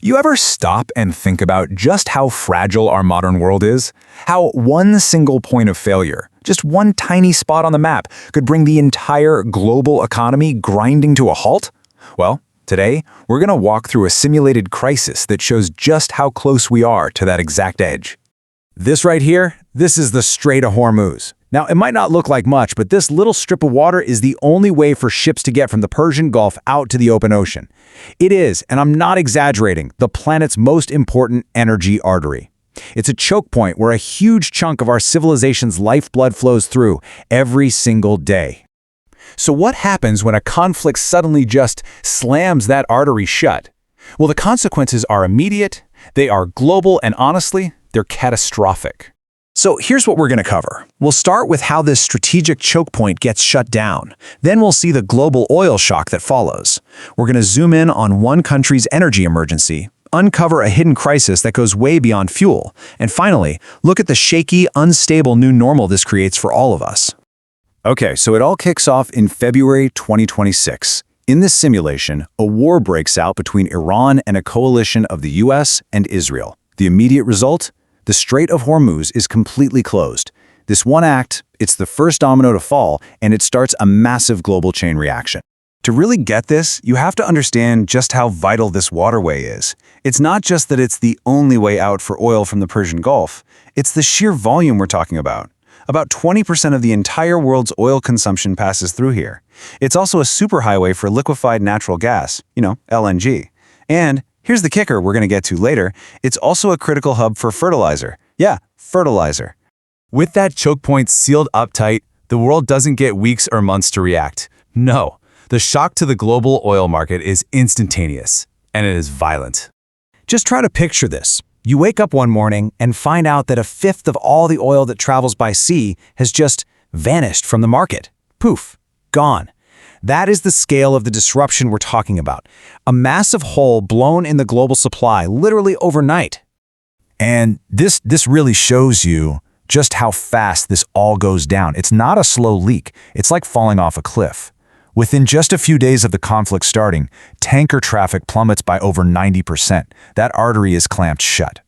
You ever stop and think about just how fragile our modern world is? How one single point of failure, just one tiny spot on the map, could bring the entire global economy grinding to a halt? Well, today, we're going to walk through a simulated crisis that shows just how close we are to that exact edge. This right here, this is the Strait of Hormuz. Now, it might not look like much, but this little strip of water is the only way for ships to get from the Persian Gulf out to the open ocean. It is, and I'm not exaggerating, the planet's most important energy artery. It's a choke point where a huge chunk of our civilization's lifeblood flows through every single day. So what happens when a conflict suddenly just slams that artery shut? Well, the consequences are immediate, they are global, and honestly, they're catastrophic. So here's what we're going to cover. We'll start with how this strategic choke point gets shut down. Then we'll see the global oil shock that follows. We're going to zoom in on one country's energy emergency, uncover a hidden crisis that goes way beyond fuel, and finally, look at the shaky, unstable new normal this creates for all of us. Okay, so it all kicks off in February 2026. In this simulation, a war breaks out between Iran and a coalition of the US and Israel. The immediate result? The Strait of Hormuz is completely closed. This one act, it's the first domino to fall, and it starts a massive global chain reaction. To really get this, you have to understand just how vital this waterway is. It's not just that it's the only way out for oil from the Persian Gulf, it's the sheer volume we're talking about. About 20% of the entire world's oil consumption passes through here. It's also a superhighway for liquefied natural gas, LNG. And here's the kicker we're going to get to later. It's also a critical hub for fertilizer. Yeah, fertilizer. With that choke point sealed up tight, the world doesn't get weeks or months to react. No, the shock to the global oil market is instantaneous, and it is violent. Just try to picture this. You wake up one morning and find out that a fifth of all the oil that travels by sea has just vanished from the market. Poof, gone. That is the scale of the disruption we're talking about. A massive hole blown in the global supply, literally overnight. And this really shows you just how fast this all goes down. It's not a slow leak. It's like falling off a cliff. Within just a few days of the conflict starting, tanker traffic plummets by over 90%. That artery is clamped shut.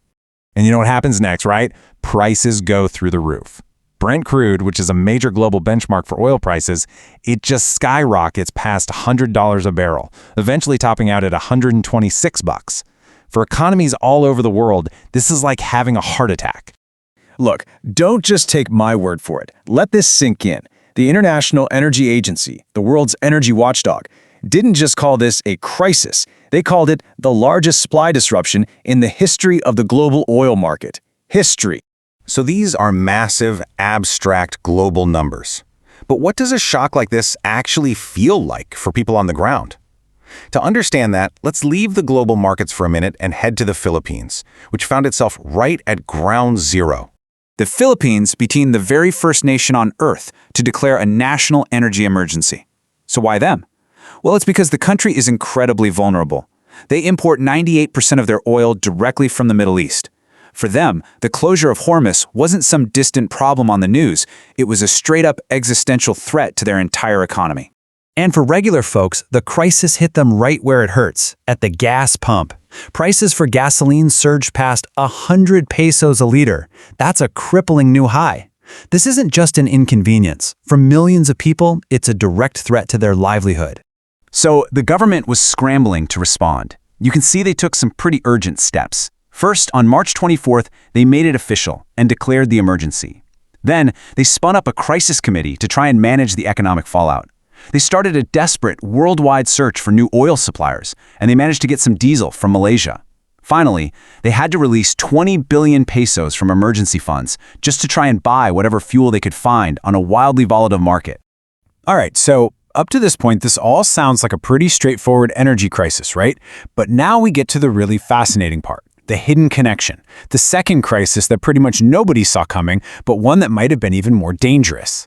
And you know what happens next, right? Prices go through the roof. Brent crude, which is a major global benchmark for oil prices, it just skyrockets past $100 a barrel, eventually topping out at $126. For economies all over the world, this is like having a heart attack. Look, don't just take my word for it. Let this sink in. The International Energy Agency, the world's energy watchdog, didn't just call this a crisis. They called it the largest supply disruption in the history of the global oil market. History. So these are massive, abstract global numbers. But what does a shock like this actually feel like for people on the ground? To understand that, let's leave the global markets for a minute and head to the Philippines, which found itself right at ground zero. The Philippines became the very first nation on Earth to declare a national energy emergency. So why them? Well, it's because the country is incredibly vulnerable. They import 98% of their oil directly from the Middle East. For them, the closure of Hormuz wasn't some distant problem on the news. It was a straight-up existential threat to their entire economy. And for regular folks, the crisis hit them right where it hurts, at the gas pump. Prices for gasoline surged past 100 pesos a liter. That's a crippling new high. This isn't just an inconvenience. For millions of people, it's a direct threat to their livelihood. So the government was scrambling to respond. You can see they took some pretty urgent steps. First, on March 24th, they made it official and declared the emergency. Then, they spun up a crisis committee to try and manage the economic fallout. They started a desperate worldwide search for new oil suppliers, and they managed to get some diesel from Malaysia. Finally, they had to release 20 billion pesos from emergency funds just to try and buy whatever fuel they could find on a wildly volatile market. All right, so up to this point, this all sounds like a pretty straightforward energy crisis, right? But now we get to the really fascinating part. The hidden connection, the second crisis that pretty much nobody saw coming, but one that might have been even more dangerous.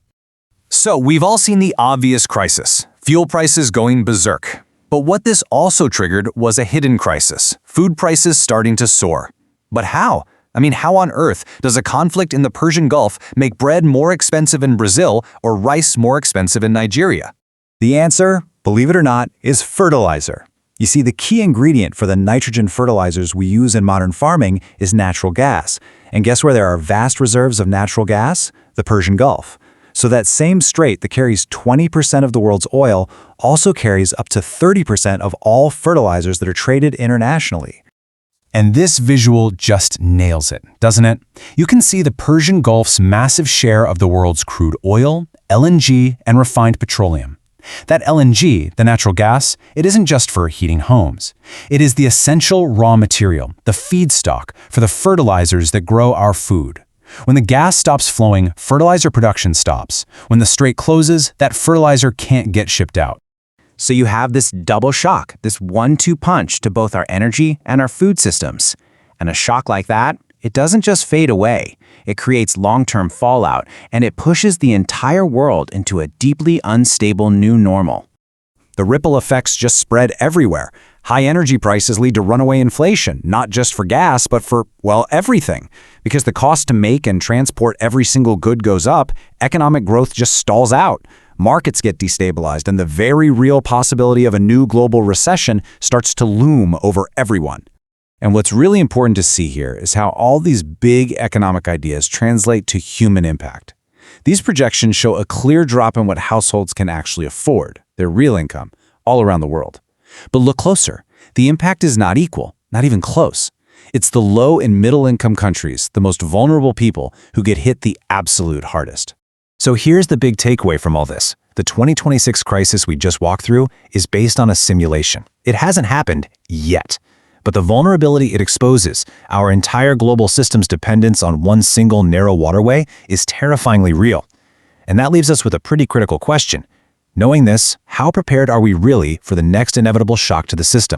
So we've all seen the obvious crisis, fuel prices going berserk. But what this also triggered was a hidden crisis, food prices starting to soar. But how? I mean, how on earth does a conflict in the Persian Gulf make bread more expensive in Brazil or rice more expensive in Nigeria? The answer, believe it or not, is fertilizer. You see, the key ingredient for the nitrogen fertilizers we use in modern farming is natural gas. And guess where there are vast reserves of natural gas? The Persian Gulf. So that same strait that carries 20% of the world's oil also carries up to 30% of all fertilizers that are traded internationally. And this visual just nails it, doesn't it? You can see the Persian Gulf's massive share of the world's crude oil, LNG, and refined petroleum. That LNG, the natural gas, it isn't just for heating homes. It is the essential raw material, the feedstock, for the fertilizers that grow our food. When the gas stops flowing, fertilizer production stops. When the strait closes, that fertilizer can't get shipped out. So you have this double shock, this 1-2 punch to both our energy and our food systems. And a shock like that, it doesn't just fade away. It creates long-term fallout, and it pushes the entire world into a deeply unstable new normal. The ripple effects just spread everywhere. High energy prices lead to runaway inflation, not just for gas, but for, well, everything. Because the cost to make and transport every single good goes up, economic growth just stalls out. Markets get destabilized, and the very real possibility of a new global recession starts to loom over everyone. And what's really important to see here is how all these big economic ideas translate to human impact. These projections show a clear drop in what households can actually afford, their real income, all around the world. But look closer. The impact is not equal, not even close. It's the low and middle-income countries, the most vulnerable people, who get hit the absolute hardest. So here's the big takeaway from all this. The 2026 crisis we just walked through is based on a simulation. It hasn't happened yet. But the vulnerability it exposes, our entire global system's dependence on one single narrow waterway, is terrifyingly real. And that leaves us with a pretty critical question. Knowing this, how prepared are we really for the next inevitable shock to the system?